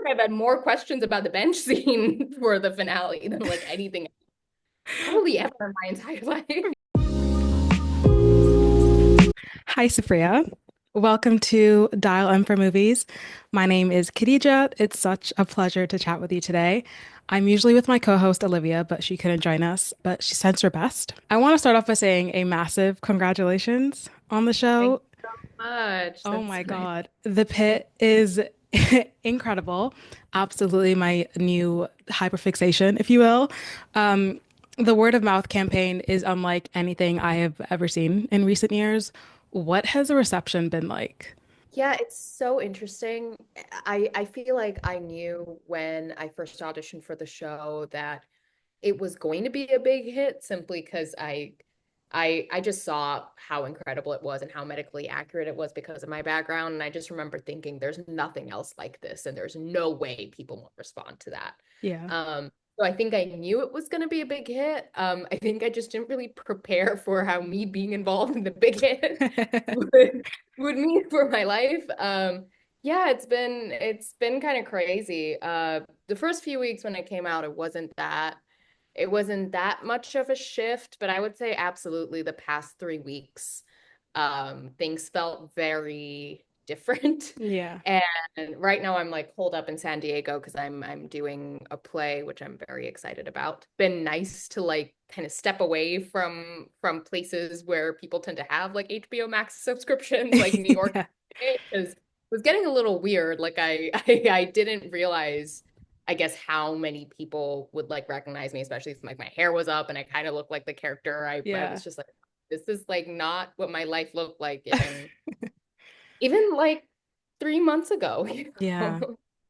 like I've had more questions about the bench scene for the finale than like anything probably ever in my entire life. Hi, Supriya. Welcome to Dial M for Movies. My name is Kadija. It's such a pleasure to chat with you today. I'm usually with my co-host Olivia, but she couldn't join us, but she sends her best. I want to start off by saying a massive congratulations on the Thank show. you so much. Oh That's my so nice. God. The Pit is incredible. Absolutely my new hyperfixation, if you will. Um, the word of mouth campaign is unlike anything I have ever seen in recent years. What has the reception been like? Yeah, it's so interesting. I feel like I knew when I first auditioned for the show that it was going to be a big hit simply because I just saw how incredible it was and how medically accurate it was because of my background. And I just remember thinking there's nothing else like this and there's no way people won't respond to that. Yeah. So I think I knew it was going to be a big hit. I think I just didn't really prepare for how me being involved in the big hit would would mean for my life. Yeah, it's been kind of crazy. The first few weeks when it came out, it wasn't that much of a shift, but I would say absolutely the past 3 weeks, things felt very different. Yeah. And right now I'm like holed up in San Diego because I'm doing a play, which I'm very excited about. Been nice to like kind of step away from places where people tend to have like HBO Max subscriptions, like New York, Yeah. because it was getting a little weird. Like I didn't realize I guess how many people would like recognize me, especially if like my hair was up and I kind of looked like the character. I Yeah. was just like, this is like not what my life looked like even like 3 months ago, Yeah.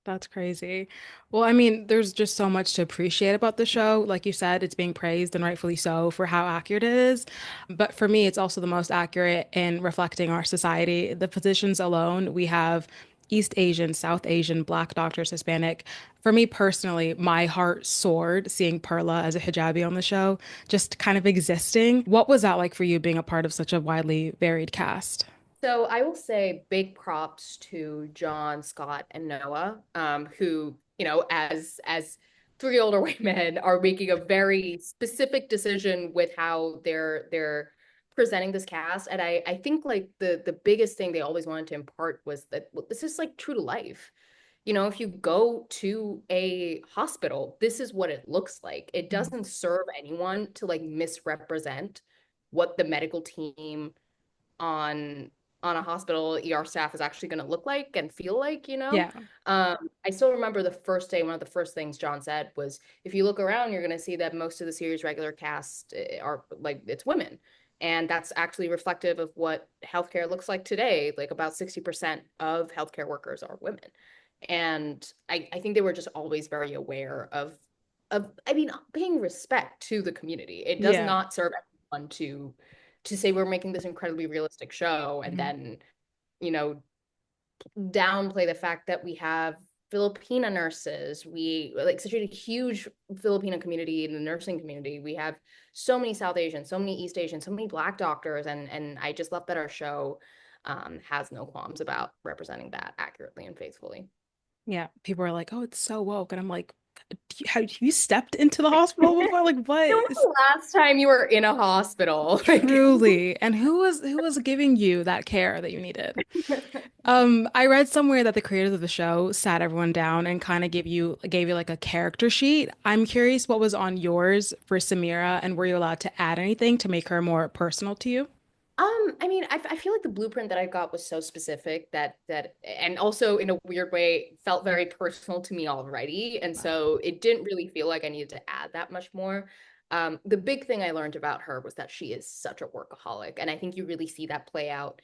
That's crazy. Well, I mean, there's just so much to appreciate about the show. Like you said, it's being praised and rightfully so for how accurate it is. But for me, it's also the most accurate in reflecting our society. The physicians alone, we have East Asian, South Asian, Black doctors, Hispanic. For me personally, my heart soared seeing Perla as a hijabi on the show, just kind of existing. What was that like for you being a part of such a widely varied cast? So I will say big props to John, Scott, and Noah, who, as three older white men are making a very specific decision with how they're presenting this cast. And I think like the biggest thing they always wanted to impart was that well, this is like true to life. If you go to a hospital, this is what it looks like. It doesn't serve anyone to like misrepresent what the medical team on on a hospital ER staff is actually going to look like and feel like. Yeah. I still remember the first day, one of the first things John said was, if you look around, you're going to see that most of the series regular cast are like, it's women. And that's actually reflective of what healthcare looks like today. Like about 60% of healthcare workers are women. And I think they were just always very aware of, I mean, paying respect to the community. It does Yeah. not serve anyone to say we're making this incredibly realistic show and Mhm. then, you know, downplay the fact that we have Filipina nurses. We like such a huge Filipino community in the nursing community. We have so many South Asians, so many East Asians, so many Black doctors, and I just love that our show has no qualms about representing that accurately and faithfully. Yeah, people are like, "Oh, it's so woke," and I'm like, Have you stepped into the hospital before? Like, what When was is the last time you were in a hospital? Like, truly? And who was giving you that care that you needed? I read somewhere that the creators of the show sat everyone down and kind of gave you like a character sheet. I'm curious what was on yours for Samira, and were you allowed to add anything to make her more personal to you? I mean, I feel like the blueprint that I got was so specific and also in a weird way felt very personal to me already, and Wow. so it didn't really feel like I needed to add that much more. The big thing I learned about her was that she is such a workaholic, and I think you really see that play out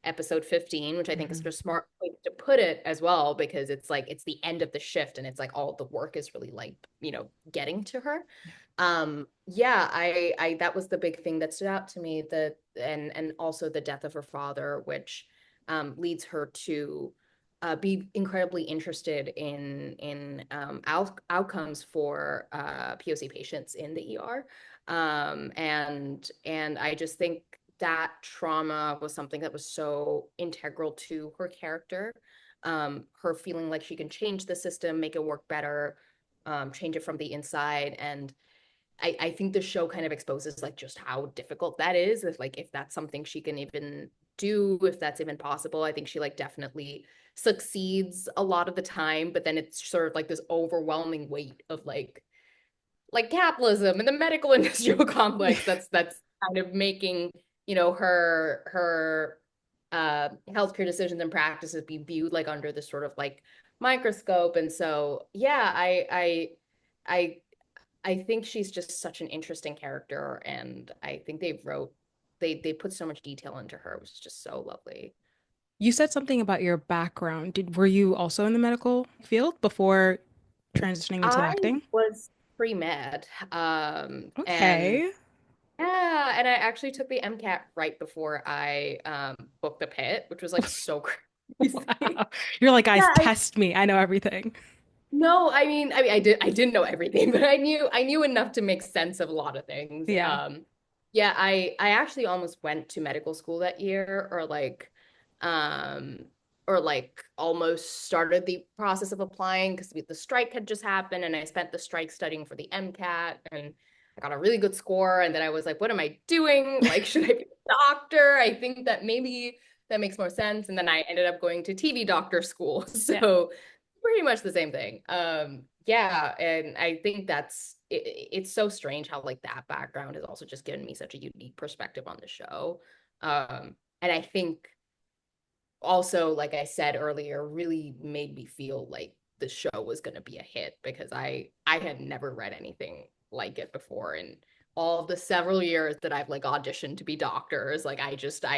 episode 15, which I think is Mhm. a smart way to put it as well, because it's like it's the end of the shift, and it's like all the work is really like, getting to her. Yeah, I that was the big thing that stood out to me, that and also the death of her father, which leads her to be incredibly interested in outcomes for POC patients in the ER. And I just think that trauma was something that was so integral to her character. her feeling like she can change the system, make it work better, change it from the inside. And I think the show kind of exposes like just how difficult that is, if that's something she can even do, if that's even possible. I think she like definitely succeeds a lot of the time, but then it's sort of like this overwhelming weight of like capitalism and the medical industrial complex that's kind of making, her healthcare decisions and practices be viewed like under this sort of like microscope. And so yeah, I I think she's just such an interesting character, and I think they put so much detail into her. It was just so lovely. You said something about your background. Were you also in the medical field before transitioning into I acting? was pre-med, and Okay. yeah, and I actually took the MCAT right before I booked the Pitt, which was like so crazy. Wow. You're like, guys, Yeah, test me. I know everything. no, I didn't know everything, but I knew enough to make sense of a lot of things. Yeah. Yeah, I actually almost went to medical school that year, um or like almost started the process of applying because the strike had just happened, and I spent the strike studying for the MCAT, and I got a really good score, and then I was like, what am I doing? Like, should I be a doctor? I think that maybe that makes more sense. And then I ended up going to TV doctor school. Yeah. So pretty much the same thing. Yeah, and I think it's so strange how like that background has also just given me such a unique perspective on the show. And I think also, like I said earlier, really made me feel like the show was going to be a hit because I had never read anything like it before. And all of the several years that I've like auditioned to be doctors, like I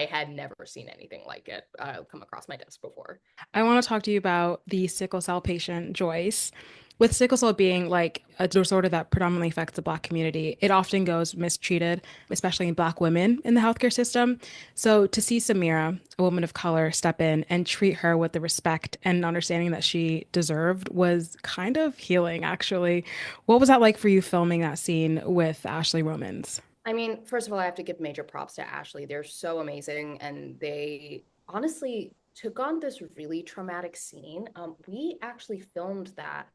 had never seen anything like it come across my desk before. I want to talk to you about the sickle cell patient, Joyce. With sickle cell being like a disorder that predominantly affects the Black community, it often goes mistreated, especially in Black women in the healthcare system. So to see Samira, a woman of color, step in and treat her with the respect and understanding that she deserved was kind of healing, actually. What was that like for you filming that scene with Ashley Romans? I mean, first of all, I have to give major props to Ashley. They're so amazing, and they honestly took on this really traumatic scene. We actually filmed that.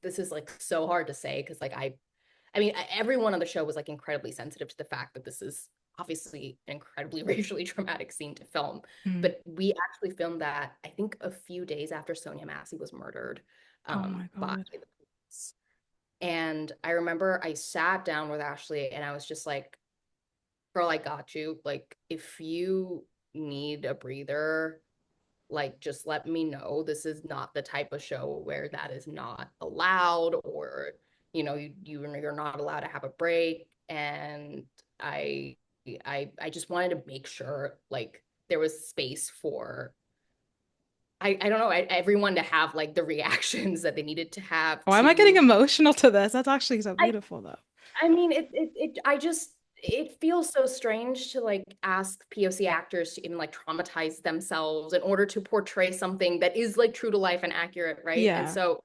This is like so hard to say because I mean, everyone on the show was like incredibly sensitive to the fact that this is obviously an incredibly racially traumatic scene to film. Mhm. But we actually filmed that, I think, a few days after Sonia Massey was murdered Oh my by God. the police. And I remember I sat down with Ashley and I was just like, girl, I got you. Like, if you need a breather, like just let me know. This is not the type of show where that is not allowed, or you're not allowed to have a break. And I I just wanted to make sure like there was space for I don't know, everyone to have like the reactions that they needed to have Why am I getting to emotional to this? That's actually so I beautiful, though. I mean, I just, it feels so strange to like ask POC actors to even like traumatize themselves in order to portray something that is like true to life and accurate, right? And Yeah. so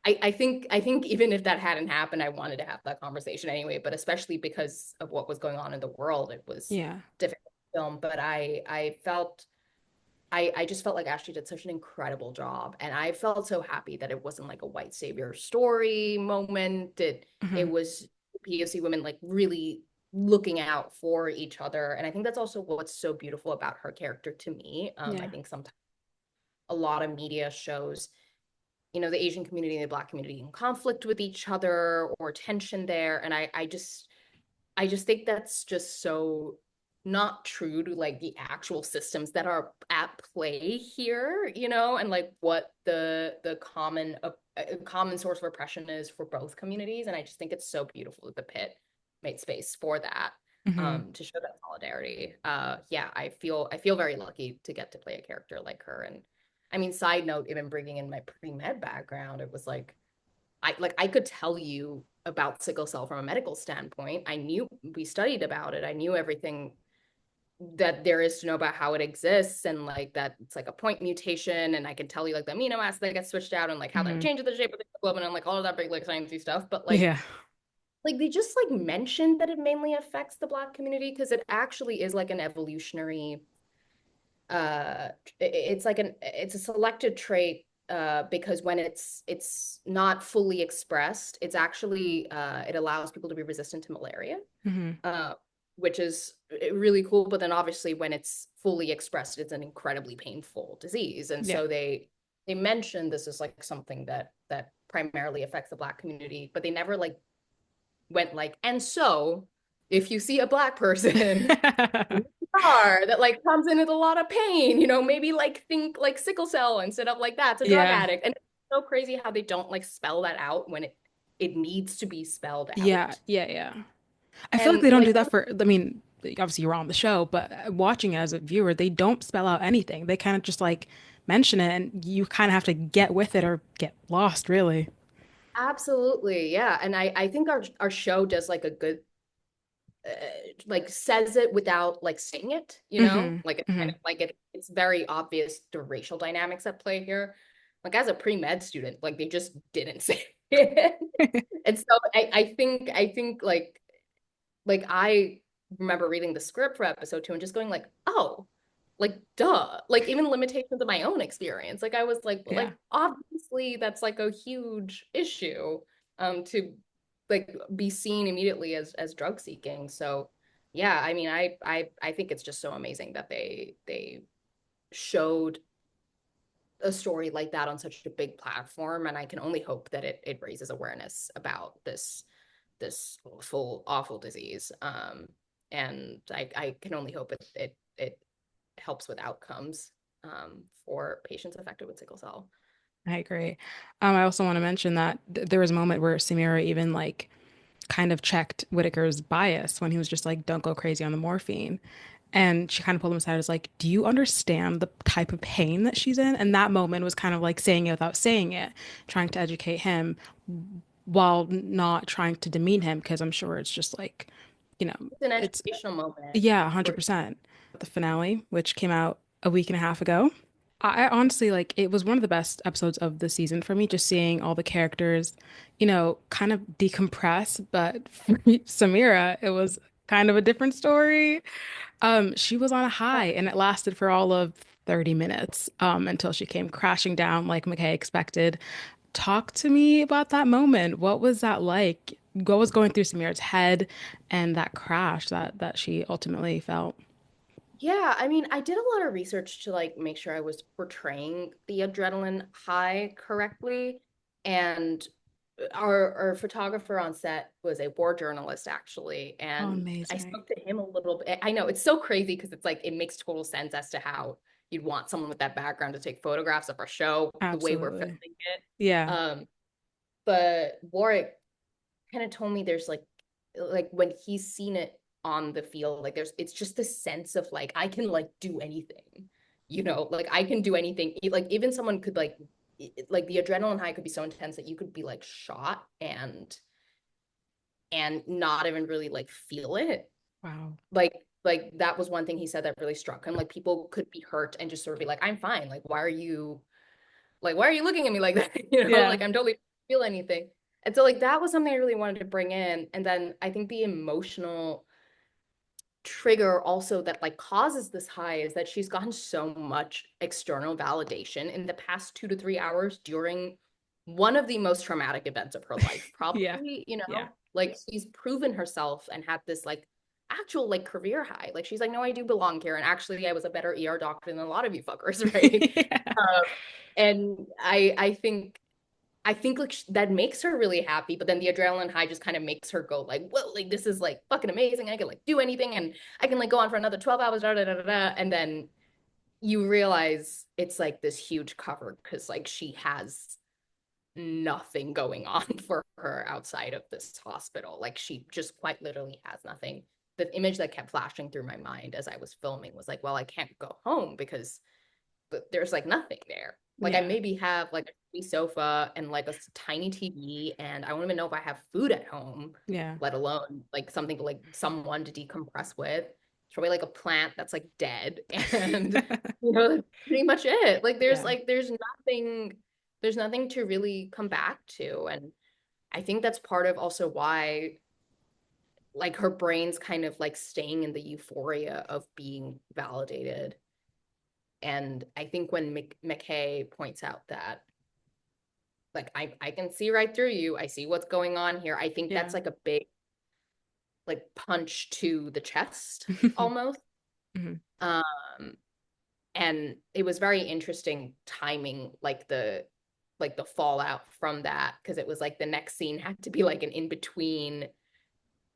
I think even if that hadn't happened, I wanted to have that conversation anyway, but especially because of what was going on in the world, it was Yeah. difficult to film. But I just felt like Ashley did such an incredible job. And I felt so happy that it wasn't like a white savior story moment. It Hmm. was POC women like really looking out for each other. And I think that's also what's so beautiful about her character to me. I Yeah. think sometimes a lot of media shows, the Asian community and the Black community in conflict with each other or tension there. And I just think that's just so not true to like the actual systems that are at play here, and like what the common source of oppression is for both communities. And I just think it's so beautiful that the Pit made space for that, Hmm. to show that solidarity. Yeah, I feel very lucky to get to play a character like her. And I mean, side note, even bringing in my pre-med background, it was like I could tell you about sickle cell from a medical standpoint. I knew we studied about it. I knew everything that there is to know about how it exists, and like that it's like a point mutation, and I can tell you like the amino acid that gets switched out and like how that Hmm. changes the shape of the hemoglobin and like all of that big like sciencey stuff. But Yeah. like they just like mentioned that it mainly affects the Black community because it actually is like an evolutionary it's like it's a selected trait because when it's not fully expressed, it's actually it allows people to be resistant to malaria, Hmm. uh, which is really cool. But then obviously when it's fully expressed, it's an incredibly painful disease. And Yeah. so they mentioned this is like something that primarily affects the Black community, but they never like went like, and so if you see a Black person car that like comes in with a lot of pain, maybe like think like sickle cell instead of like that's a drug Yeah. addict. And it's so crazy how they don't like spell that out when it needs to be spelled Yeah. out. Yeah. Yeah. I feel like And they don't like do that for, I mean, obviously you're on the show, but watching it as a viewer, they don't spell out anything. They kind of just like mention it and you kind of have to get with it or get lost, really. absolutely, yeah. And I think our show does like a good uh, like says it without like saying it, Hmm. like it's kind Hmm. of like it's very obvious the racial dynamics at play here. Like as a pre-med student, like they just didn't say it. And so I think like I remember reading the script for episode 2 and just going like, oh, like duh. Like even limitations of my own experience. Like I was Yeah, like obviously that's like a huge issue to like be seen immediately as drug seeking. So yeah, I mean I think it's just so amazing that they showed a story like that on such a big platform, and I can only hope that it raises awareness about this awful disease. And I can only hope it helps with outcomes for patients affected with sickle cell. I agree. I also want to mention that th there was a moment where Samira even like kind of checked Whitaker's bias when he was just like, don't go crazy on the morphine. And she kind of pulled him aside, was like, do you understand the type of pain that she's in? And that moment was kind of like saying it without saying it, trying to educate him while not trying to demean him, because I'm sure it's just like, It's an it's, educational moment yeah, for 100%. The finale, which came out a week and a half ago. I honestly like it was one of the best episodes of the season for me, just seeing all the characters, kind of decompress. But for Samira, it was kind of a different story. She was on a high and it lasted for all of 30 minutes, until she came crashing down like McKay expected. Talk to me about that moment. What was that like? What was going through Samira's head and that crash that she ultimately felt? Yeah, I mean, I did a lot of research to like make sure I was portraying the adrenaline high correctly. And our photographer on set was a war journalist actually, Oh, and I amazing. spoke to him a little bit. I know it's so crazy because it's like it makes total sense as to how you'd want someone with that background to take photographs of our show the way we're filming Absolutely. it. Yeah. But Warwick kind of told me there's like when he's seen it on the field, like it's just the sense of like I can like do anything, like I can do anything. Like even someone could like the adrenaline high could be so intense that you could be like shot and not even really like feel it. Wow. Like that was one thing he said that really struck him. Like people could be hurt and just sort of be like, I'm fine. Like why are you looking at me like that? Yeah. Like I'm totally feel anything. And so like that was something I really wanted to bring in. And then I think the emotional trigger also that like causes this high is that she's gotten so much external validation in the past 2 to 3 hours during one of the most traumatic events of her life, Yeah. probably, Yeah. like she's proven herself and had this like actual like career high. Like she's like, no, I do belong here. And actually I was a better ER doctor than a lot of you fuckers, right? Yeah. Um, and I think like that makes her really happy, but then the adrenaline high just kind of makes her go like, well, like this is like fucking amazing. I can like do anything and I can like go on for another 12 hours, da, da, da, da, da. And then you realize it's like this huge cover because like she has nothing going on for her outside of this hospital. Like she just quite literally has nothing. The image that kept flashing through my mind as I was filming was like, well, I can't go home because there's like nothing there. Like I Yeah. maybe have like a sofa and like a tiny TV, and I don't even know if I have food at home, Yeah. let alone like something to like someone to decompress with. It's probably like a plant that's like dead, and that's pretty much it. Yeah. Like there's nothing to really come back to, and I think that's part of also why like her brain's kind of like staying in the euphoria of being validated And I think when McKay points out that, like, I can see right through you. I see what's going on here. I think Yeah. that's like a big like punch to the chest almost. Mhm. Um, and it was very interesting timing, like the fallout from that, because it was like the next scene had to be like an in between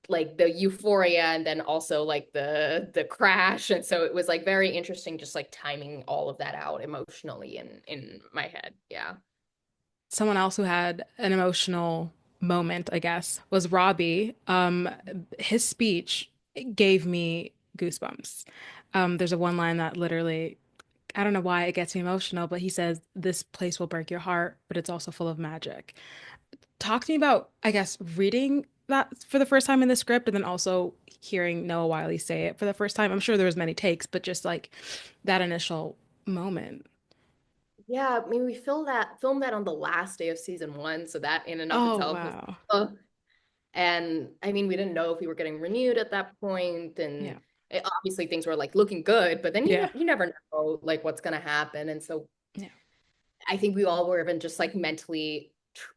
like the euphoria and then also like the crash, and so it was like very interesting just like timing all of that out emotionally in my head. Yeah. Someone else who had an emotional moment, I guess, was Robbie. His speech gave me goosebumps. There's a one line that literally, I don't know why it gets me emotional, but he says, "This place will break your heart, but it's also full of magic." Talk to me about, I guess, reading that for the first time in the script and then also hearing Noah Wiley say it for the first time. I'm sure there was many takes, but just like that initial moment. Yeah, I mean, we filmed that on the last day of season one, so that in and of Oh, itself was, wow. uh, and I mean, we didn't know if we were getting renewed at that point, and Yeah. obviously things were like looking good, but then Yeah. you never know like what's gonna happen, and so Yeah. I think we all were even just like mentally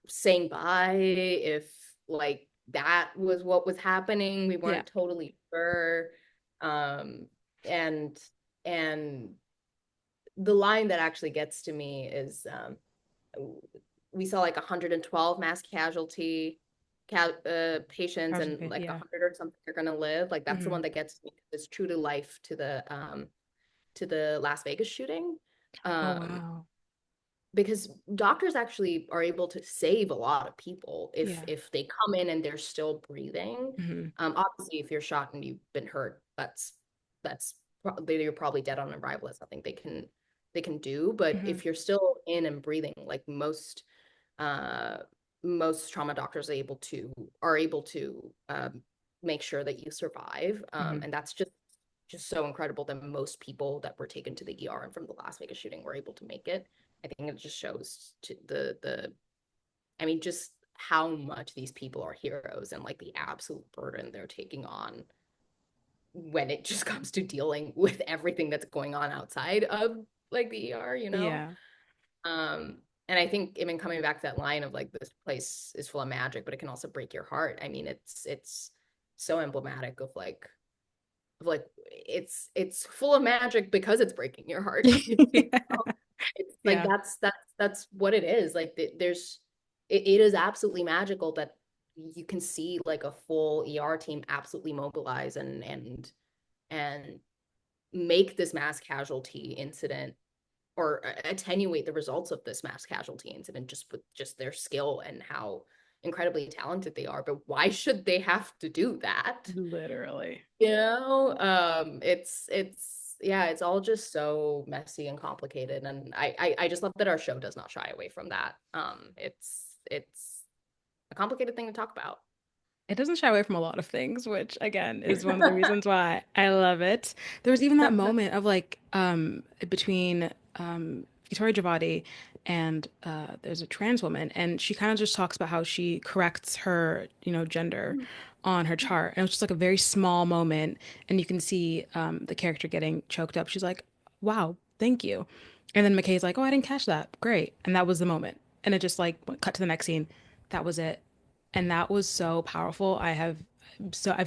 saying bye if like that was what was happening. We Yeah. weren't totally sure, um, and and the line that actually gets to me is we saw like 112 mass casualty patients Casualty and Pit, like yeah. 100 or something are gonna live. Like that's the Hmm. one that gets me. It's true to life to the Las Vegas shooting. Oh, Um, wow. because doctors actually are able to save a lot of people Yeah. if they come in and they're still breathing. Hmm. Obviously, if you're shot and you've been hurt, that's you're probably dead on arrival. There's nothing they can do. But Hmm. if you're still in and breathing, like uh, most trauma doctors are able to make sure that you survive. Hmm. And that's just so incredible that most people that were taken to the ER and from the Las Vegas shooting were able to make it. I think it just shows to the I mean just how much these people are heroes and like the absolute burden they're taking on when it just comes to dealing with everything that's going on outside of like the ER, you know? Yeah. Um, and I think even coming back to that line of like this place is full of magic, but it can also break your heart. I mean, it's so emblematic of like it's full of magic because it's breaking your heart. You know? It's like Yeah. that's what it is. Like there's it is absolutely magical that you can see like a full ER team absolutely mobilize and make this mass casualty incident or attenuate the results of this mass casualty incident just with just their skill and how incredibly talented they are. But why should they have to do that? Literally. You know, it's yeah, it's all just so messy and complicated, and I just love that our show does not shy away from that. It's a complicated thing to talk about. It doesn't shy away from a lot of things, which again is one of the reasons why I love it. There was even that moment of like between Victoria Javadi and there's a trans woman and she kind of just talks about how she corrects her, gender on her chart. And it was just like a very small moment and you can see the character getting choked up. She's like, "Wow, thank you." And then McKay's like, "Oh, I didn't catch that. Great." And that was the moment. And it just like cut to the next scene. That was it, and that was so powerful. I've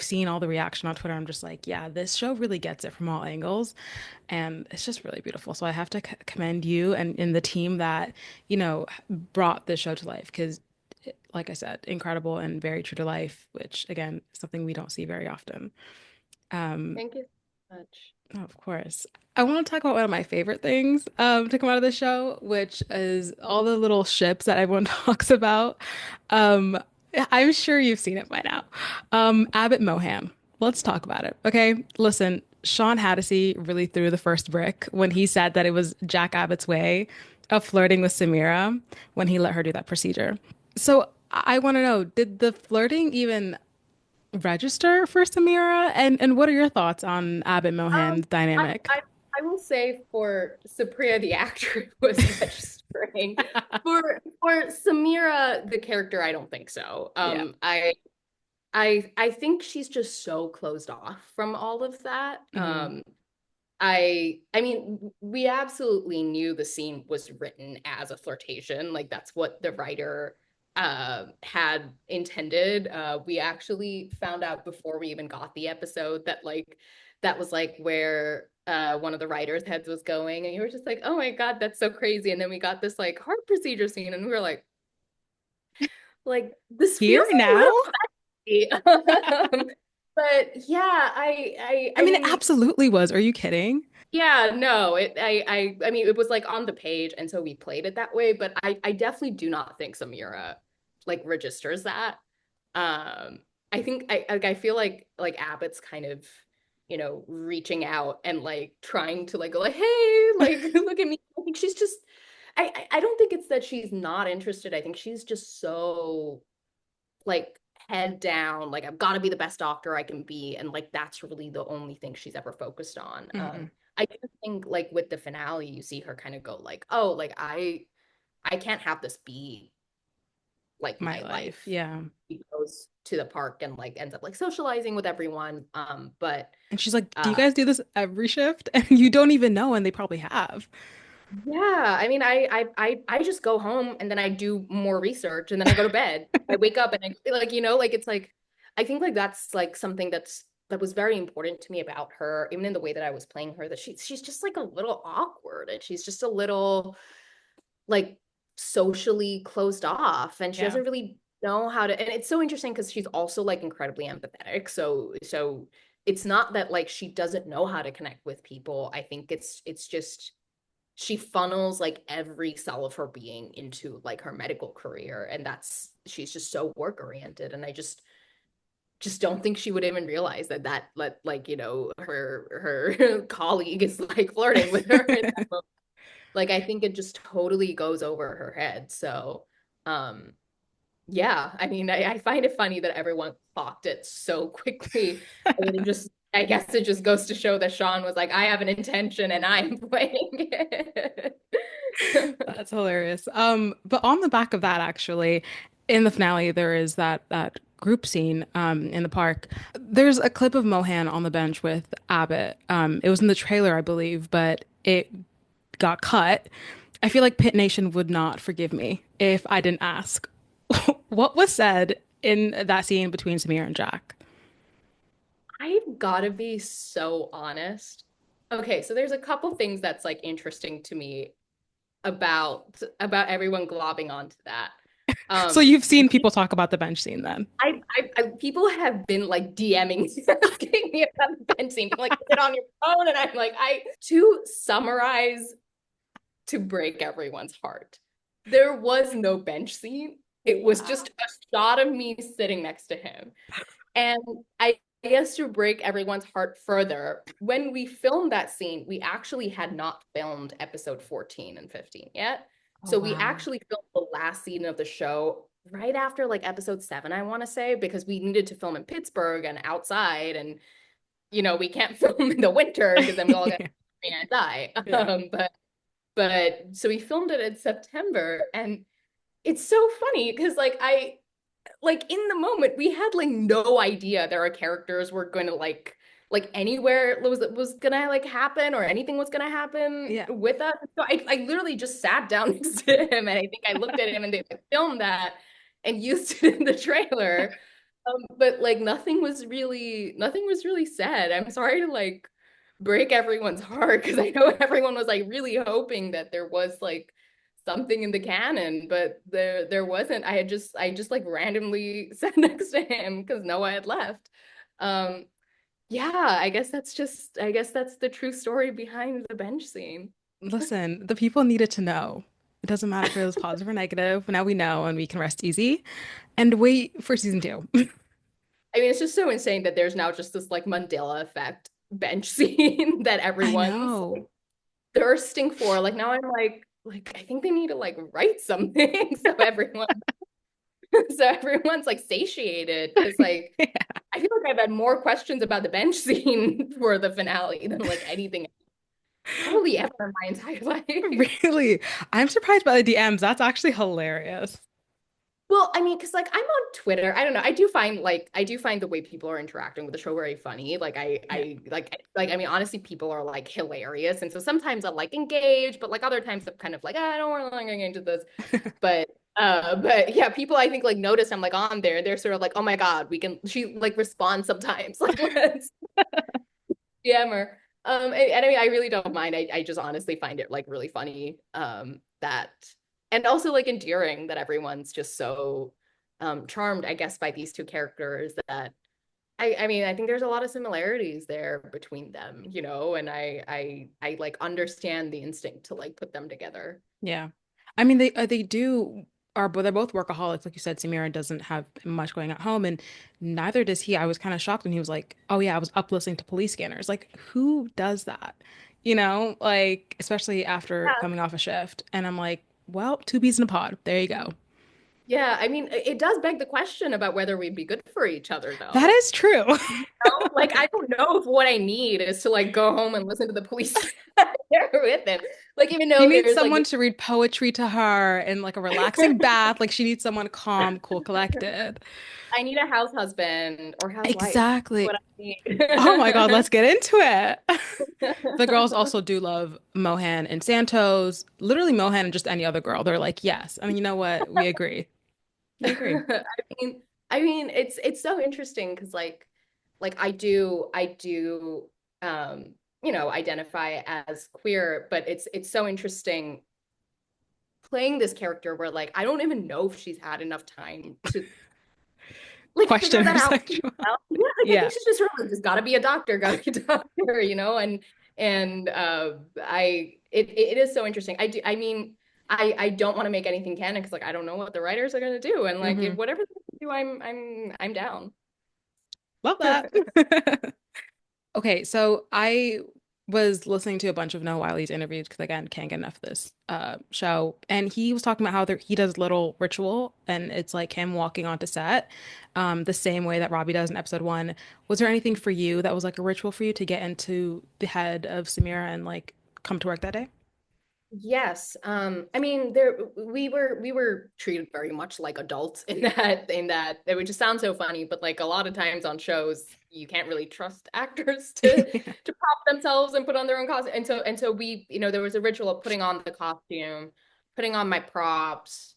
seen all the reaction on Twitter. I'm just like, yeah, this show really gets it from all angles, and it's just really beautiful. So I have to commend you and the team that brought this show to life because, like I said, incredible and very true to life, which again is something we don't see very often. Thank you so much. Oh, of course. I want to talk about one of my favorite things to come out of the show, which is all the little ships that everyone talks about. Um, I'm sure you've seen it by now. Abbott Mohan. Let's talk about it. Okay. Listen, Sean Hattasey really threw the first brick when he said that it was Jack Abbott's way of flirting with Samira when he let her do that procedure. So I want to know, did the flirting even register for Samira? And what are your thoughts on Abbott Um, Mohan's I, dynamic? I I will say for Supriya the actress was registering. For Samira the character, I don't think so. Yeah. I think she's just so closed off from all of that. Hmm. I mean, we absolutely knew the scene was written as a flirtation. Like that's what the writer had intended. We actually found out before we even got the episode that like that was like where one of the writers' heads was going, and you were just like, "Oh my God, that's so crazy." And then we got this like heart procedure scene, and we were like this Here feels a now? little messy. But yeah, I I mean, it mean, absolutely was. Are you kidding? yeah, no, I mean, it was like on the page, and so we played it that way. But I definitely do not think Samira like registers that. I think I feel like Abbott's kind of, reaching out and like trying to like go like, hey, like look at me. I think she's just, I don't think it's that she's not interested. I think she's just so like head down, like I've got to be the best doctor I can be, and like that's really the only thing she's ever focused on. Hmm. I do think like with the finale, you see her kind of go like, oh, like I can't have this be like My my life. life. Yeah. He goes to the park and like ends up like socializing with everyone. But And she's like, "Do you uh guys do this every shift?" And you don't even know, and they probably have. yeah, I mean, I just go home and then I do more research and then I go to bed. I wake up and I like, like it's like I think like that's like something that was very important to me about her, even in the way that I was playing her, that she's just like a little awkward and she's just a little like socially closed off and she Yeah. doesn't really know how to, and it's so interesting because she's also like incredibly empathetic. So it's not that like she doesn't know how to connect with people. I think it's just she funnels like every cell of her being into like her medical career, and that's she's just so work oriented, and I just don't think she would even realize like her colleague is like flirting with her in that moment. Like I think it just totally goes over her head. So um yeah, I mean, I find it funny that everyone clocked it so quickly. I mean, I guess it just goes to show that Sean was like, I have an intention and I'm playing it. That's hilarious. But on the back of that, actually, in the finale, there is that group scene in the park. There's a clip of Mohan on the bench with Abbott. It was in the trailer, I believe, but it got cut. I feel like Pit Nation would not forgive me if I didn't ask what was said in that scene between Samir and Jack. I've got to be so honest. Okay, so there's a couple things that's like interesting to me about everyone globbing onto that. So Um, you've seen people talk about the bench scene then? people have been like DMing me, asking me about the bench scene, being like, "Is it on your phone?" And I'm like, I to summarize to break everyone's heart. There was no bench scene. It was Wow. just a shot of me sitting next to him. And I guess to break everyone's heart further, when we filmed that scene, we actually had not filmed episode 14 and 15 yet. Oh, So we wow. actually filmed the last scene of the show right after like episode 7, I want to say, because we needed to film in Pittsburgh and outside. And, we can't film in the winter because then we all get and die. Yeah. But so we filmed it in September, and it's so funny because like in the moment we had like no idea there are characters were going to like anywhere was gonna like happen or anything was gonna happen Yeah. with us. So I literally just sat down next to him, and I think I looked at him and they like, filmed that and used it in the trailer. But like nothing was really said. I'm sorry to like break everyone's heart because I know everyone was like really hoping that there was like something in the canon, but there wasn't. I just like randomly sat next to him because Noah had left. Um, yeah, I guess that's the true story behind the bench scene. Listen, the people needed to know. It doesn't matter if it was positive or negative. Now we know and we can rest easy and wait for season two. I mean, it's just so insane that there's now just this like Mandela effect bench scene that I everyone's know. like thirsting for. Like now I'm like I think they need to like write something so everyone's like satiated because like I feel like I've had more questions about the bench scene for the finale than like anything probably ever in my entire life. Really? I'm surprised by the DMs. That's actually hilarious. Well, I mean, because like I'm on Twitter. I don't know. I do find the way people are interacting with the show very funny. Like Yeah. I mean, honestly, people are like hilarious. And so sometimes I'm like engaged, but like other times I'm kind of like, I don't want to like engage with this. But but yeah, people I think like notice I'm like on there. They're sort of like, oh my God, we can she like responds sometimes. Like let's DM her. And I mean I really don't mind. I just honestly find it like really funny. That and also like endearing that everyone's just so charmed, I guess, by these two characters that I mean, I think there's a lot of similarities there between them, and I like understand the instinct to like put them together. Yeah. I mean, they do are, but they're both workaholics. Like you said, Samira doesn't have much going at home, and neither does he. I was kind of shocked when he was like, "Oh yeah, I was up listening to police scanners." Like, who does that? Like especially after Yeah. coming off a shift. And I'm like, well, two peas in a pod. There you go. Yeah, I mean, it does beg the question about whether we'd be good for each other, That though. is true. Like, I don't know if what I need is to like go home and listen to the police there with him. Like, even She though needs there's like, someone to read poetry to her and like a relaxing bath. Like she needs someone calm, cool, collected. I need a house husband or housewife. Exactly. What I need. Oh my God, let's get into it. The girls also do love Mohan and Santos. Literally Mohan and just any other girl. They're like, yes. And you know what? We agree. We agree. I mean, it's so interesting because like I do identify as queer, but it's so interesting playing this character where like I don't even know if she's had enough time to like figure Question that her out. sexual. Yeah, like I Yeah. think she's just sort of like, just gotta be a doctor, gotta be a doctor, and it is so interesting. I mean I don't want to make anything canon because like I don't know what the writers are gonna do, and like if Hmm. whatever they do, I'm down. Love that. Okay, so I was listening to a bunch of Noah Wiley's interviews because again, can't get enough of this show. And he was talking about how he does little ritual and it's like him walking onto set, the same way that Robbie does in episode one. Was there anything for you that was like a ritual for you to get into the head of Samira and like come to work that day? Yes. I mean, we were treated very much like adults in that it would just sound so funny, but like a lot of times on shows, you can't really trust actors to Yeah. to prop themselves and put on their own costume. And so there was a ritual of putting on the costume, putting on my props.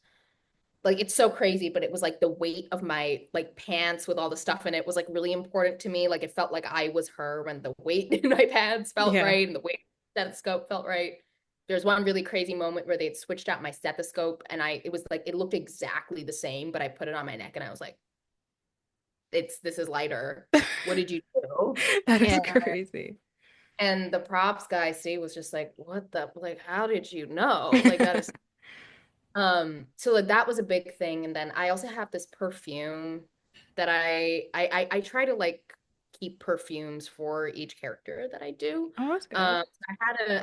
Like it's so crazy, but it was like the weight of my like pants with all the stuff in it was like really important to me. Like it felt like I was her when the weight in my pants felt Yeah. right and the weight of the stethoscope felt right. There's one really crazy moment where they'd switched out my stethoscope and it was like it looked exactly the same, but I put it on my neck and I was like, this is lighter. What did you do? That is And crazy. and the props guy, Steve, was just like, what the like, how did you know? Like that is so like that was a big thing. And then I also have this perfume that I try to like keep perfumes for each character that I do. Oh, that's good. I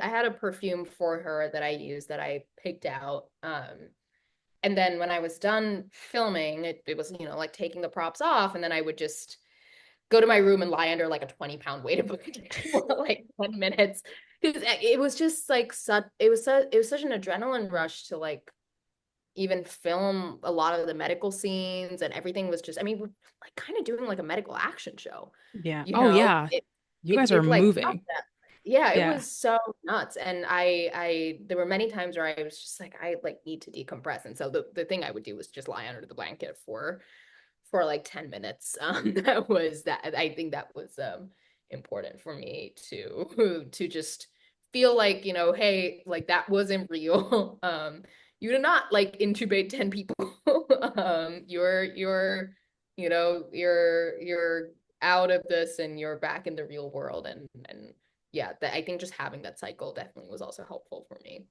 had a perfume for her that I used that I picked out. And then when I was done filming, it was, like taking the props off, and then I would just go to my room and lie under like a 20-pound weighted blanket for like 10 minutes. Because it was just like such an adrenaline rush to like even film a lot of the medical scenes, and everything was just, I mean, we're like kind of doing like a medical action show, Yeah. you Oh, know? yeah. It You it guys are it like felt moving. that. Yeah, it Yeah. was so nuts. And I there were many times where I was just like, I like need to decompress. And so the thing I would do was just lie under the blanket for like 10 minutes. That I think that was important for me to just feel like, hey, like that wasn't real. You did not like intubate 10 people. You're out of this and you're back in the real world. And yeah, I think just having that cycle definitely was also helpful for me.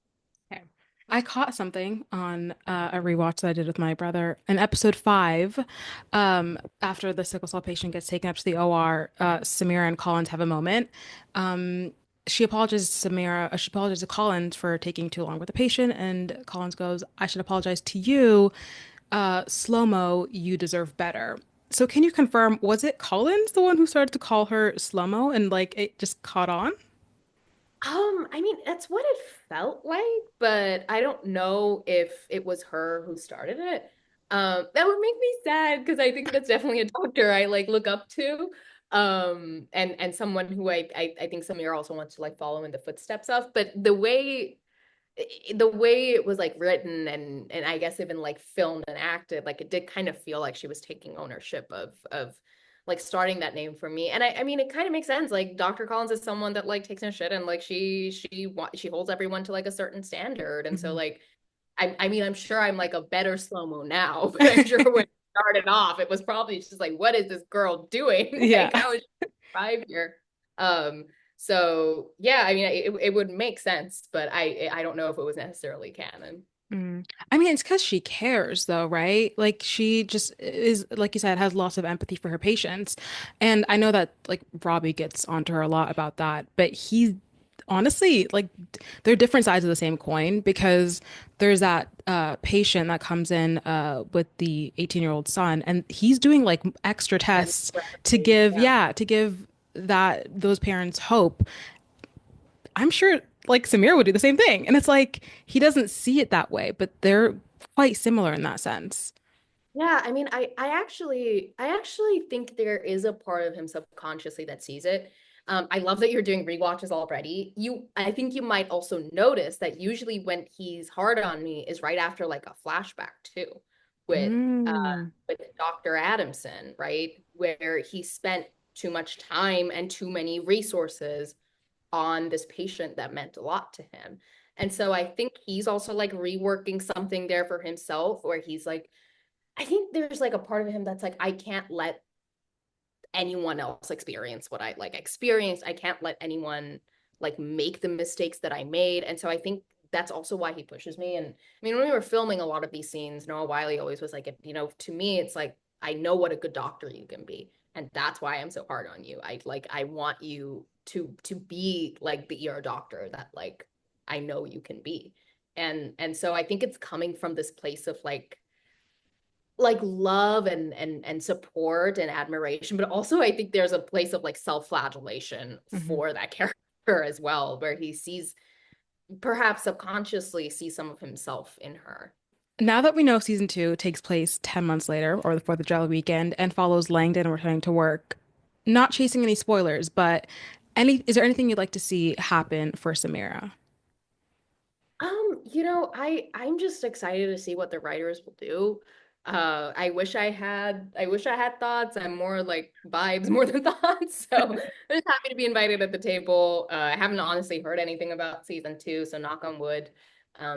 Okay. I caught something on a rewatch that I did with my brother. In episode five, after the sickle cell patient gets taken up to the OR, Samira and Collins have a moment. Um, she apologizes to Collins for taking too long with the patient, and Collins goes, I should apologize to you. Slow-mo, you deserve better. So can you confirm, was it Collins the one who started to call her slow-mo and like it just caught on? I mean, that's what it felt like, but I don't know if it was her who started it. That would make me sad because I think that's definitely a doctor I like look up to. And someone who I think Samira also wants to like follow in the footsteps of. But the way it was like written and I guess even like filmed and acted, like it did kind of feel like she was taking ownership of like starting that name for me. And I mean it kind of makes sense. Like Dr. Collins is someone that like takes no shit and like she holds everyone to like a certain standard. And so Mhm. like I mean I'm sure I'm like a better slow-mo now, but I'm sure when it started off, it was probably just like, what is this girl doing? Yeah. Like how is she 5 year? Um so yeah, I mean, it would make sense, but I don't know if it was necessarily canon. Mm. I mean, it's because she cares, though, right? Like, she just is, like you said, has lots of empathy for her patients. And I know that, like, Robbie gets onto her a lot about that, but he honestly, like, they're different sides of the same coin because there's that patient that comes in with the 18-year-old son, and he's doing like extra And tests to correctly, give, yeah, yeah, to give that those parents hope. I'm sure like Samir would do the same thing. And it's like he doesn't see it that way, but they're quite similar in that sense. yeah. I mean, I actually think there is a part of him subconsciously that sees it. I love that you're doing rewatches already. I think you might also notice that usually when he's hard on me is right after like a flashback too, with uh Mm, with Dr. Adamson, right? Where he spent too much time and too many resources on this patient that meant a lot to him. And so I think he's also like reworking something there for himself where he's like, I think there's like a part of him that's like, I can't let anyone else experience what I like experienced. I can't let anyone like make the mistakes that I made. And so I think that's also why he pushes me. And I mean, when we were filming a lot of these scenes, Noah Wiley always was like, to me, it's like, I know what a good doctor you can be. And that's why I'm so hard on you. I want you to be like the ER doctor that like I know you can be. And so I think it's coming from this place of like love and support and admiration, but also I think there's a place of like self-flagellation mhm. for that character as well, where he sees, perhaps subconsciously sees some of himself in her. Now that we know season two takes place 10 months later, or the 4th of July weekend, and follows Langdon returning to work, not chasing any spoilers, but is there anything you'd like to see happen for Samira? I'm just excited to see what the writers will do. I wish I had thoughts. I'm more like vibes more than thoughts. So I'm just happy to be invited at the table. I haven't honestly heard anything about season two, so knock on wood.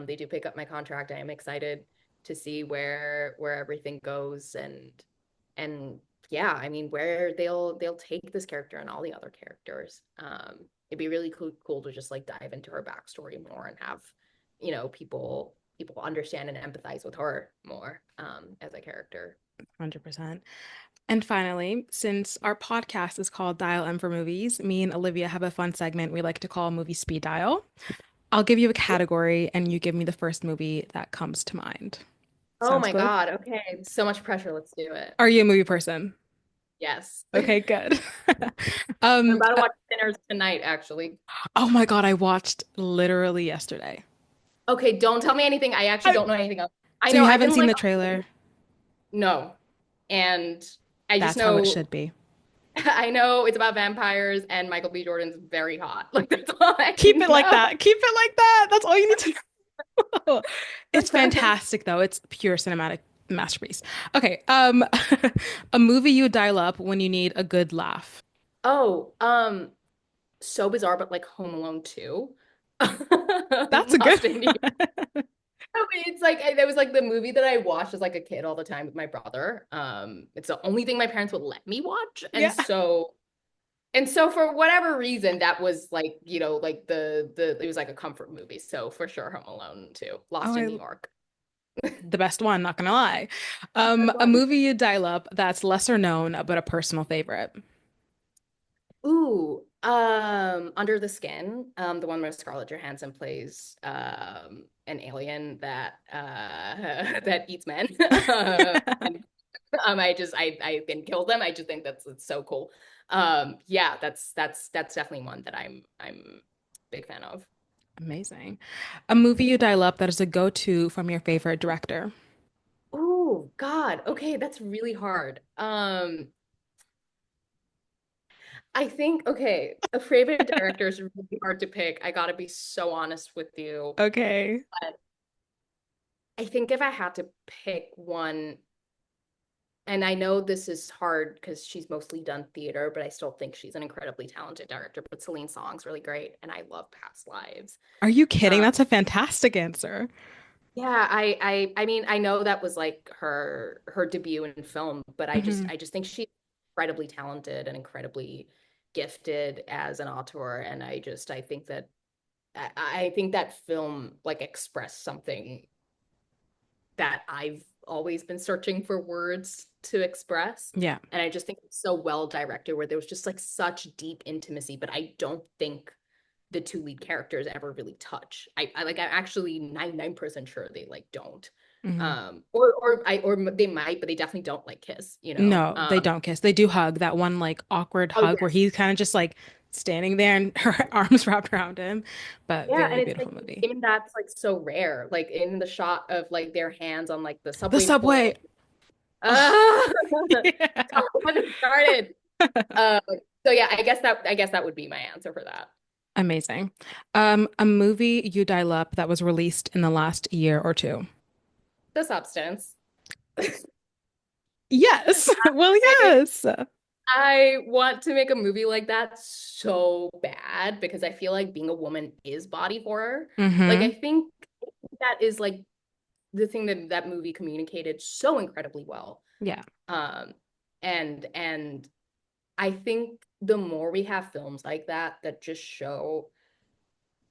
They do pick up my contract. I am excited to see where everything goes and yeah, I mean where they'll take this character and all the other characters. It'd be really cool to just like dive into her backstory more and have people understand and empathize with her more as a character. 100%. And finally, since our podcast is called Dial M for Movies, me and Olivia have a fun segment we like to call Movie Speed Dial. I'll give you a category and you give me the first movie that comes to mind. Oh Sounds my good? God. Okay. So much pressure. Let's do it. Are you a movie person? Yes. Okay, good. I'm Um, about to uh, watch Sinners tonight, actually. oh my God, I watched literally yesterday. Okay, don't tell me anything. I actually I- don't know anything else. I So know you I've haven't been seen like, the trailer? no. And I just That's how it know should be. I know it's about vampires and Michael B. Jordan's very hot. Like that's all I Keep it like know. that. Keep it like that. That's all you need to know. It's fantastic though. It's pure cinematic masterpiece. Okay, a movie you dial up when you need a good laugh. Oh, so bizarre, but like Home Alone 2. That's a good Lost in New York. one. I mean, it's like that was like the movie that I watched as like a kid all the time with my brother. It's the only thing my parents would let me watch, and Yeah. so for whatever reason, that was like like the it was like a comfort movie. So for sure, Home Alone 2, Oh, Lost in New York. the best one, not gonna lie. That's A one. movie you dial up that's lesser known but a personal favorite. Ooh, Under the Skin, the one where Scarlett Johansson plays an alien that that eats men. And I can kill them. I just think it's so cool. Yeah, that's definitely one that I'm a big fan of. Amazing. A movie you dial up that is a go-to from your favorite director. Ooh, Oh God. Okay, that's really hard. I think okay, a favorite director is really hard to pick. I gotta be so honest with you. Okay. But I think if I had to pick one, and I know this is hard because she's mostly done theater, but I still think she's an incredibly talented director. But Celine Song's really great, and I love Past Lives. Are you kidding? Um, That's a fantastic answer. yeah, I mean, I know that was like her debut in film, but Hmm. I just think she's incredibly talented and incredibly gifted as an auteur, and I think that I think that film like expressed something that I've always been searching for words to express. Yeah. And I just think it's so well directed where there was just like such deep intimacy, but I don't think the two lead characters ever really touch. I like I'm actually 99% sure they like don't. Hmm. Or they might, but they definitely don't like kiss, you know. No, they don't kiss. They do hug, that one like awkward Oh hug where yes. he's kind of just like standing there and her arms wrapped around him. But Yeah, very and it's like beautiful movie. and that's like so rare. Like in the shot of like their hands on like the The subway pole. subway. Oh, yeah. Don't get me started. Uh, so yeah, I guess that would be my answer for that. Amazing. A movie you dial up that was released in the last year or two. The Substance. Yes. Well, I, yes. I want to make a movie like that so bad because I feel like being a woman is body horror. Like I Hmm. think that is like the thing that that movie communicated so incredibly well. Yeah. Um, and I think the more we have films like that just show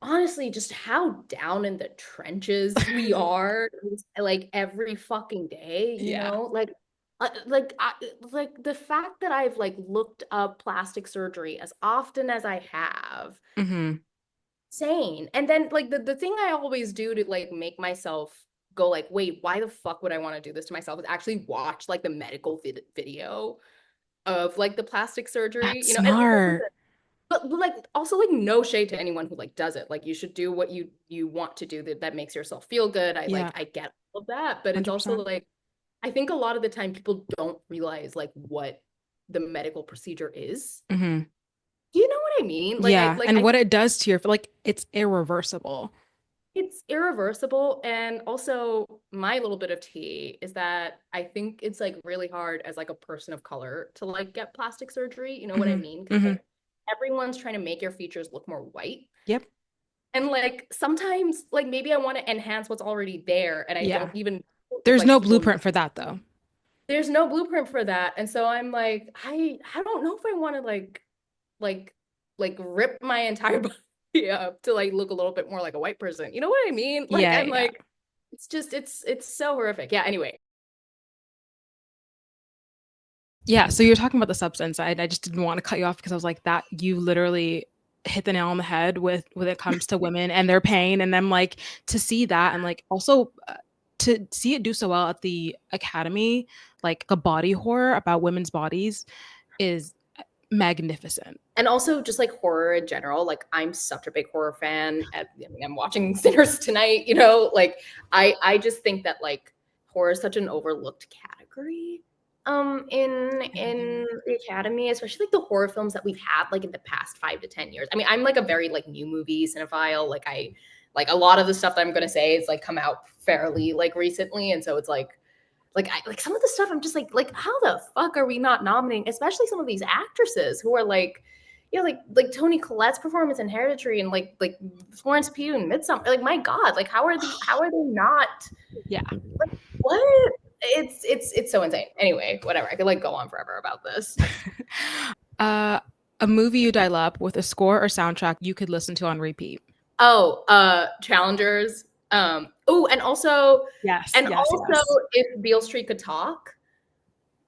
honestly just how down in the trenches we are like every fucking day, you Yeah. know, like the fact that I've like looked up plastic surgery as often as I have, Hmm. insane. And then like the thing I always do to like make myself go like wait, why the fuck would I want to do this to myself is actually watch like the medical video of like the plastic surgery, That's you know, and smart. but like also like no shade to anyone who like does it. Like you should do what you want to do that makes yourself feel good. Yeah. I get all of that, but it's also 100%. like I think a lot of the time people don't realize like what the medical procedure is. Hmm. Do you know what I mean? Yeah. And I what it does to your, like, it's irreversible. it's irreversible. And also my little bit of tea is that I think it's like really hard as like a person of color to like get plastic surgery. You know what I Hmm. mean? Because Hmm. like everyone's trying to make your features look more white. Yep. And like sometimes like maybe I want to enhance what's already there and I Yeah. don't even if There's like no people know. blueprint for that though. There's no blueprint for that. And so I'm like I don't know if I want to like rip my entire body up to like look a little bit more like a white person. You know what I mean? Like Yeah. I'm Yeah. like it's just it's so horrific. Yeah, anyway. Yeah. So you're talking about the substance. I just didn't want to cut you off because I was like, that you literally hit the nail on the head with when it comes to women and their pain. And then like to see that and like also to see it do so well at the Academy, like a body horror about women's bodies is magnificent. And also just like horror in general, like I'm such a big horror fan. I mean, I'm watching Sinners tonight, you know, like I just think that like horror is such an overlooked category in the Academy, especially like the horror films that we've had like in the past 5 to 10 years. I mean, I'm like a very like new movie cinephile. Like I like a lot of the stuff that I'm gonna say is like come out fairly like recently. And so it's like I like some of the stuff I'm just like how the fuck are we not nominating especially some of these actresses who are like you know like Toni Collette's performance in Hereditary and like Florence Pugh in Midsummer, like my god, like how are they not Yeah. like what it's so insane. Anyway, whatever, I could like go on forever about this. uh, a movie you dial up with a score or soundtrack you could listen to on repeat. Oh, Challengers. Oh, Yes, and yes, also yes. If Beale Street Could Talk,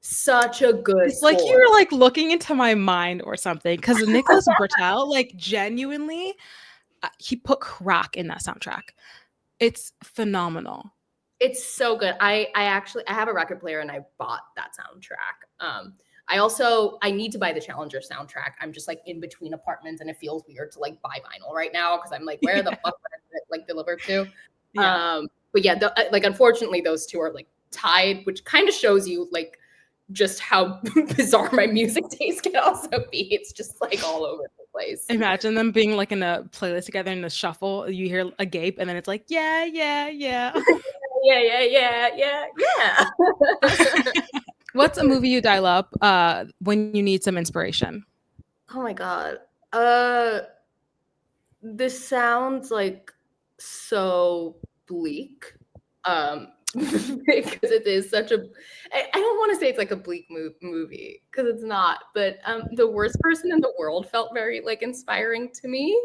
such a good It's like score. you're like looking into my mind or something because Nicholas Bertel, like genuinely, he put crack in that soundtrack. It's phenomenal. It's so good. I actually I have a record player and I bought that soundtrack. I also I need to buy the Challenger soundtrack. I'm just like in between apartments and it feels weird to like buy vinyl right now because I'm like, where the Yeah, fuck is it like delivered to? yeah. But yeah, like unfortunately those two are like tied, which kind of shows you like just how bizarre my music taste can also be. It's just like all over the place. Imagine them being like in a playlist together in the shuffle. You hear a gape, and then it's like, yeah, yeah, yeah. Yeah, yeah, yeah, yeah, yeah. What's a movie you dial up when you need some inspiration? Oh my God. This sounds like so bleak. Because it is such a I don't want to say it's like a bleak movie because it's not, but The Worst Person in the World felt very like inspiring to me.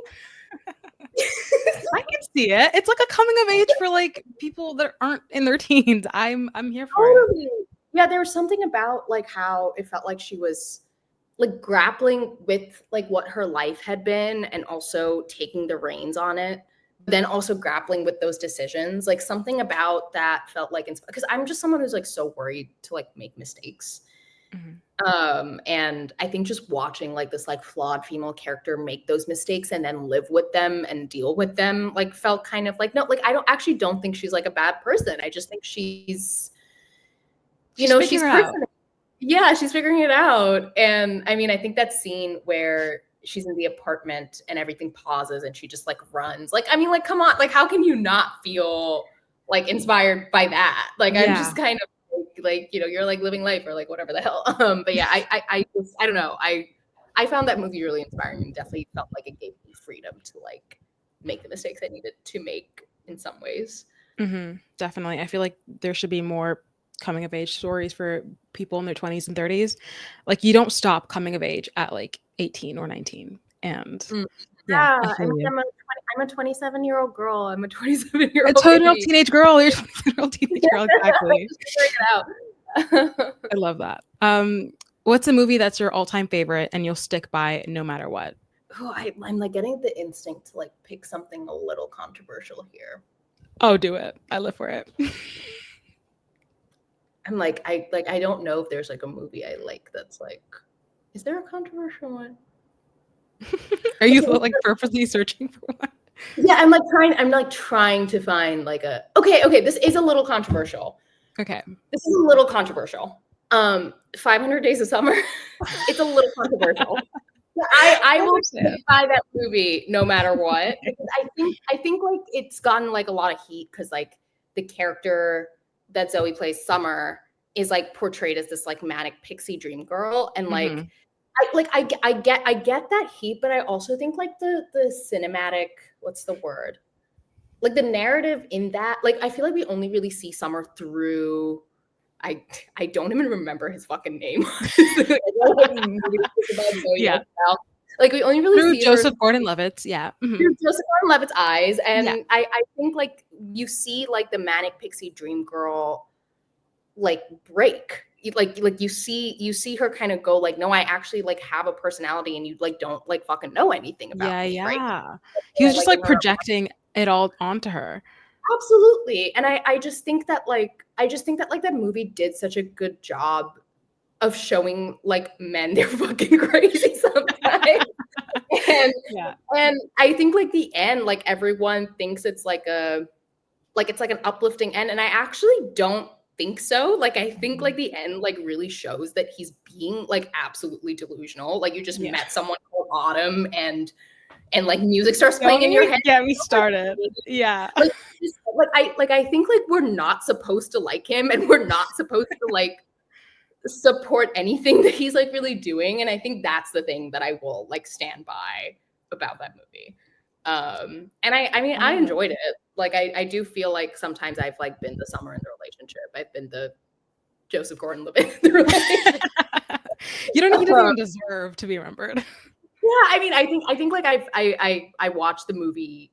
I can see it. It's like a coming of age for like people that aren't in their teens. I'm here for it. Totally. Yeah, there was something about like how it felt like she was like grappling with like what her life had been and also taking the reins on it, but then also grappling with those decisions. Like something about that felt like because I'm just someone who's like so worried to like make mistakes. Mhm. And I think just watching like this like flawed female character make those mistakes and then live with them and deal with them like felt kind of like no, like I don't think she's like a bad person. I just think she's She's she's figuring it out. person. Yeah, she's figuring it out. And I mean, I think that scene where she's in the apartment and everything pauses and she just like runs. Like, I mean, like, come on, like, how can you not feel like inspired by that? Like, I'm Yeah. just kind of like, you're like living life or like whatever the hell. But yeah, I don't know. I found that movie really inspiring and definitely felt like it gave me freedom to like make the mistakes I needed to make in some ways. Definitely. I feel like there should be more coming of age stories for people in their 20s and 30s. Like you don't stop coming of age at like 18 or 19. And Mm. yeah, Yeah, I I feel mean, you. I'm a 27-year-old girl. I'm a A 27-year-old total baby. teenage girl. You're a 20-year-old teenage girl. Exactly. Just figuring it out. I love that. What's a movie that's your all-time favorite and you'll stick by no matter what? Oh, I'm like getting the instinct to like pick something a little controversial here. Oh, do it. I live for it. I'm like I don't know if there's like a movie I like that's like, is there a controversial one? Are you like purposely searching for one? Yeah, I'm like trying to find like a okay, this is a little controversial. Okay. This is a little controversial. 500 Days of Summer. It's a little controversial. I I will understand. stick by that movie no matter what because I think like it's gotten like a lot of heat because like the character that Zoe plays Summer is like portrayed as this like manic pixie dream girl and like Mhm. I get that heat, but I also think like the cinematic, what's the word, like the narrative in that, like I feel like we only really see Summer through I I don't even remember his fucking name. Yeah. Like we only really Through see her Joseph Gordon-Levitt's. Yeah. through Joseph Gordon-Levitt's eyes, Yeah. and I think like you see like the manic pixie dream girl like break. Like you see her kind of go like, no, I actually like have a personality, and you like don't like fucking know anything about Yeah, me, right? yeah. He was just Like in like her projecting it all onto her. absolutely, and I just think that like that movie did such a good job of showing like men they're fucking crazy sometimes. and Yeah. and I think like the end, like everyone thinks it's like it's like an uplifting end, and I actually don't think so. Like I think Mhm. like the end like really shows that he's being like absolutely delusional. Like you just Yeah. met someone called Autumn, and like music starts Don't playing in your even head. get me started. Yeah. Like I think like we're not supposed to like him, and we're not supposed to like support anything that he's like really doing. And I think that's the thing that I will like stand by about that movie. And I mean I I love it. enjoyed it. Like I do feel like sometimes I've like been the Summer in the relationship. I've been the Joseph Gordon-Levitt in the relationship. You don't he doesn't Um, even deserve to be remembered. yeah, I mean I think like I watched the movie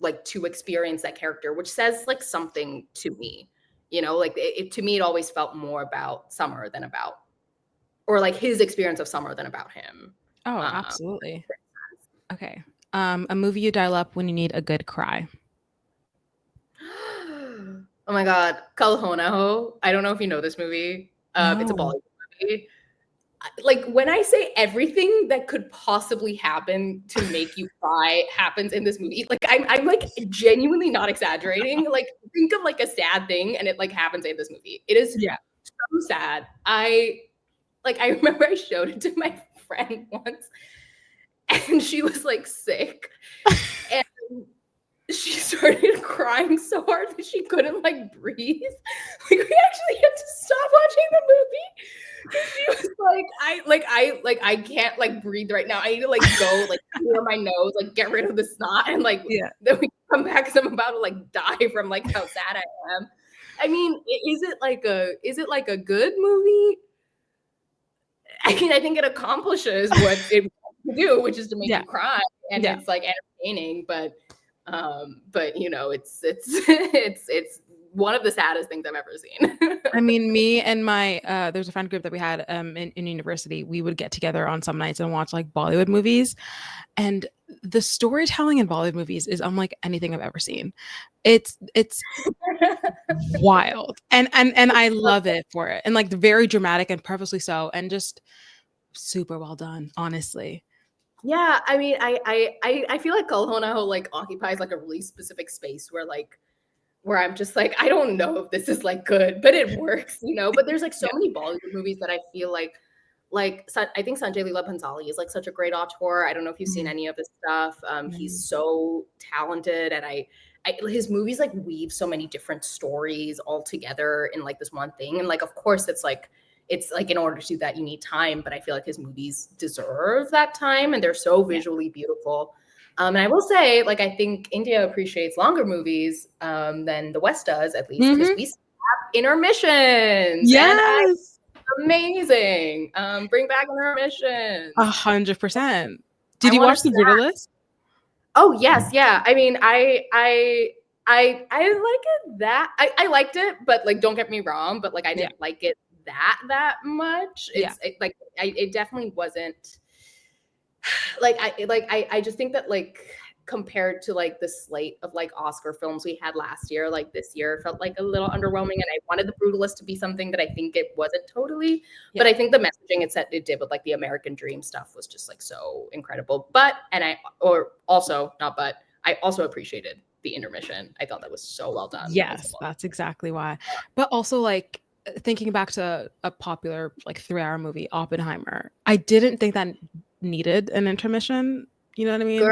like to experience that character, which says like something to me. Like to me it always felt more about Summer than about, or like his experience of Summer than about him. Oh, Um, absolutely. Okay. A movie you dial up when you need a good cry. oh my God, Kalhonaho. I don't know if you know this movie. It's a No. Bollywood movie. like when I say everything that could possibly happen to make you cry happens in this movie, like I'm like genuinely not exaggerating. Like think of like a sad thing and it like happens in this movie. It is Yeah. so sad. I remember I showed it to my friend once and she was like sick and she started crying so hard that she couldn't like breathe. Like we actually had to stop watching the movie because she was I can't like breathe right now. I need to like go like clear my nose, like get rid of the snot, and like Yeah. then we come back because I'm about to like die from like how sad I am. I mean, is it like a good movie? I mean, I think it accomplishes what it wants to do, which is to make Yeah. you cry, and Yeah. it's like entertaining, but you know, it's one of the saddest things I've ever seen. I mean, me and my there's a friend group that we had in university. We would get together on some nights and watch like Bollywood movies. And the storytelling in Bollywood movies is unlike anything I've ever seen. It's wild. And I love it for it. And like very dramatic and purposely so and just super well done, honestly. Yeah, I mean, I feel like Kalhona like occupies like a really specific space where I'm just like, I don't know if this is like good, but it works, you know. But there's like so Yeah. many Bollywood movies that I feel like I think Sanjay Leela Bhansali is like such a great auteur. I don't know if you've seen Mhm. any of his stuff. He's so talented, and his movies like weave so many different stories all together in like this one thing. And like, of course, it's like in order to do that, you need time. But I feel like his movies deserve that time, and they're so Yeah. visually beautiful. And I will say, like, I think India appreciates longer movies than the West does, at least, because Mhm. we have intermissions, and Yes. amazing. Bring back intermissions. 100%. I Did you want watch to The snack. Brutalist? Oh yes, yeah. I mean, I like it that I liked it, but like, don't get me wrong, but like, I Yeah. didn't like it that much. Yeah. It definitely wasn't I just think that like compared to like the slate of like Oscar films we had last year, like this year felt like a little underwhelming, and I wanted The Brutalist to be something that I think it wasn't totally, but Yeah. I think the messaging it did with like the American Dream stuff was just like so incredible. But and I or also not but I also appreciated the intermission. I thought that was so well done as Yes, well. that's exactly why. But also like thinking back to a popular like 3-hour movie, Oppenheimer, I didn't think that needed an intermission. You know what I Girl, mean?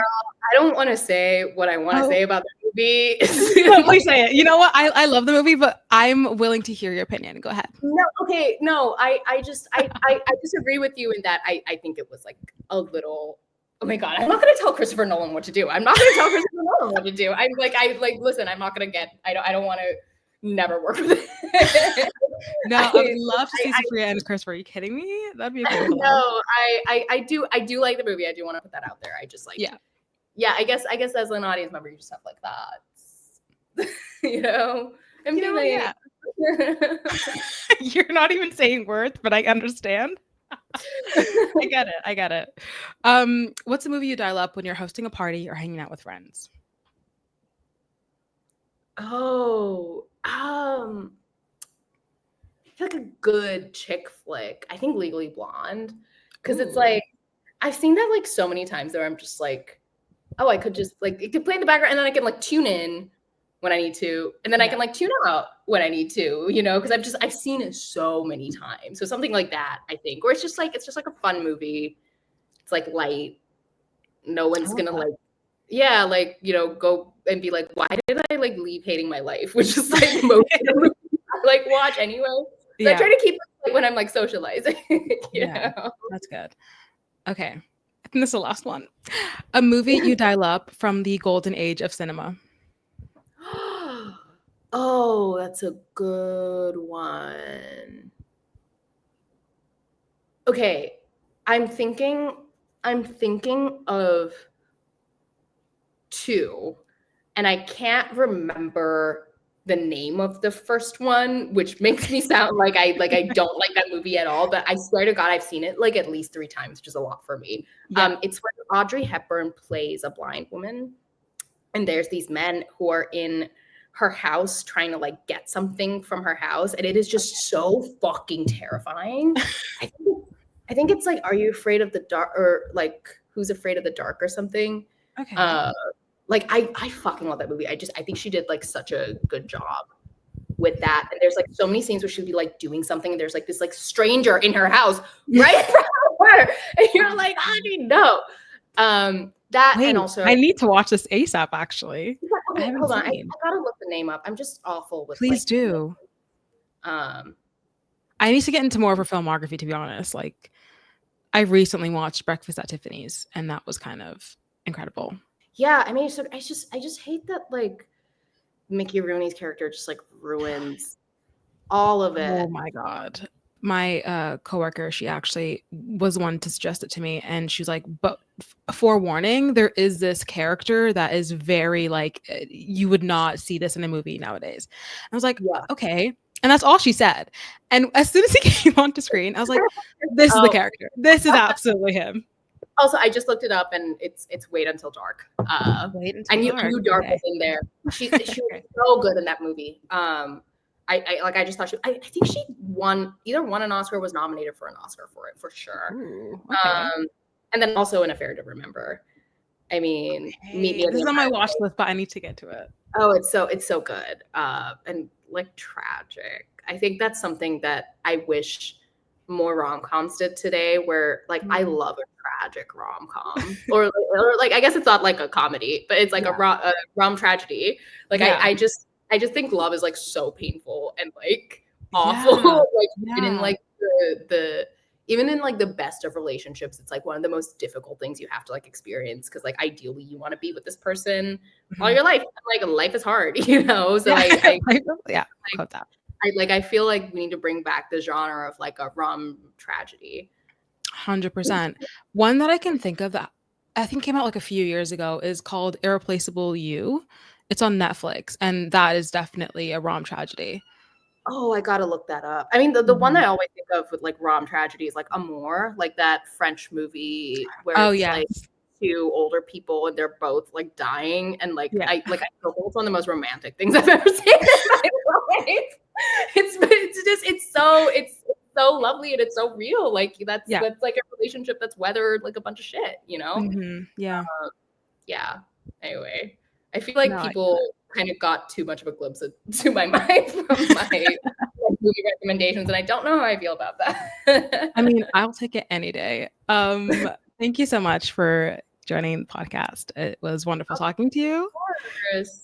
I don't want to say what I want to Oh, say about the movie. please say it. You know what? I love the movie, but I'm willing to hear your opinion. Go ahead. No, okay, no, I disagree with you in that I think it was like a little. Oh my god, I'm not gonna tell Christopher Nolan what to do. I'm not gonna tell Christopher Nolan what to do. Listen. I'm not gonna get. I don't want to. Never work with it. No, I would love to see Supriya and Christopher. Are you kidding me? That'd be a cool collab. No, I do like the movie. I do want to put that out there. I just like, Yeah. yeah. I guess as an audience member, you just have like that. You know, I'm You know, feeling. yeah. You're not even saying words, but I understand. I get it. I get it. What's a movie you dial up when you're hosting a party or hanging out with friends? Oh, I feel like a good chick flick. I think Legally Blonde, because it's Ooh. like I've seen that like so many times where I'm just like, oh, I could just like it could play in the background, and then I can like tune in when I need to, and then I can Yeah. like tune out when I need to, you know, because I've seen it so many times. So something like that, I think, or it's just like a fun movie. It's like light. No I one's love gonna that. like, yeah, like you know, go and be like, why did I like leave hating my life? Which is like most of the movies I like watch anyway. So I Yeah. try to keep it like, when I'm like socializing, you Yeah. know. That's good. Okay. I think this is the last one. A movie you dial up from the golden age of cinema. Oh, that's a good one. Okay, I'm thinking I'm thinking of two, and I can't remember the name of the first one, which makes me sound like I don't like that movie at all. But I swear to God, I've seen it like at least 3 times, which is a lot for me. Yeah. It's where Audrey Hepburn plays a blind woman, and there's these men who are in her house trying to like get something from her house, and it is just so fucking terrifying. I think I think it's like Are You Afraid of the Dark, or like Who's Afraid of the Dark or something. Okay. Uh like I fucking love that movie. I think she did like such a good job with that. And there's like so many scenes where she'd be like doing something and there's like this like stranger in her house right in front of her. And you're like, how do you know? That Wait, and also I need to watch this ASAP, actually. I okay, haven't hold on. I seen. gotta look the name up. I'm just awful with Please like do. um I need to get into more of her filmography, to be honest. Like, I recently watched Breakfast at Tiffany's, and that was kind of incredible. yeah, I mean so I just hate that like Mickey Rooney's character just like ruins all of it. Oh my God. My coworker, she actually was the one to suggest it to me, and she was like, "But forewarning, there is this character that is very like you would not see this in a movie nowadays." I was like, Yeah. "Okay," and that's all she said. And as soon as he came onto screen, I was like, "This is the Oh, character. This is absolutely him." also, I just looked it up and it's Wait Until Dark. Wait until I dark. knew Dark was Okay. in there. She was Okay. so good in that movie. I like I just thought I think she either won an Oscar or was nominated for an Oscar for it for sure. Ooh, okay. And then also An Affair to Remember. I mean, Meet Me Hey, at this the is on my Empire watch State. list, but I need to get to it. Oh, it's so good. And like tragic. I think that's something that I wish more rom-coms did today, where like I Mm. love a tragic rom-com, or like I guess it's not like a comedy, but it's like Yeah. a rom tragedy. Like Yeah. I just think love is like so painful and like awful. Yeah. Like even in Yeah. like the even in like the best of relationships, it's like one of the most difficult things you have to like experience, because like ideally you want to be with this person all Mhm. your life. Like life is hard, you know. So Yeah. Yeah. Quote that. I feel like we need to bring back the genre of like a rom tragedy. 100%. One that I can think of that I think came out like a few years ago is called Irreplaceable You. It's on Netflix, and that is definitely a rom tragedy. Oh, I gotta look that up. I mean, the one Mhm. I always think of with like rom tragedy is like Amour, like that French movie where Oh, it's yes. like two older people and they're both like dying, and like Yeah. I feel like it's one of the most romantic things I've ever seen in my life. It's just it's so lovely and it's so real. Like Yeah. that's like a relationship that's weathered like a bunch of shit, you know? Mhm. Yeah. Yeah. Anyway, I feel like No, I get people kind of got too much of a glimpse into my mind from my like, movie recommendations, and I don't know how I feel about that. I mean, I'll take it any day. Thank you so much for joining the podcast. It was wonderful Of talking to you. course.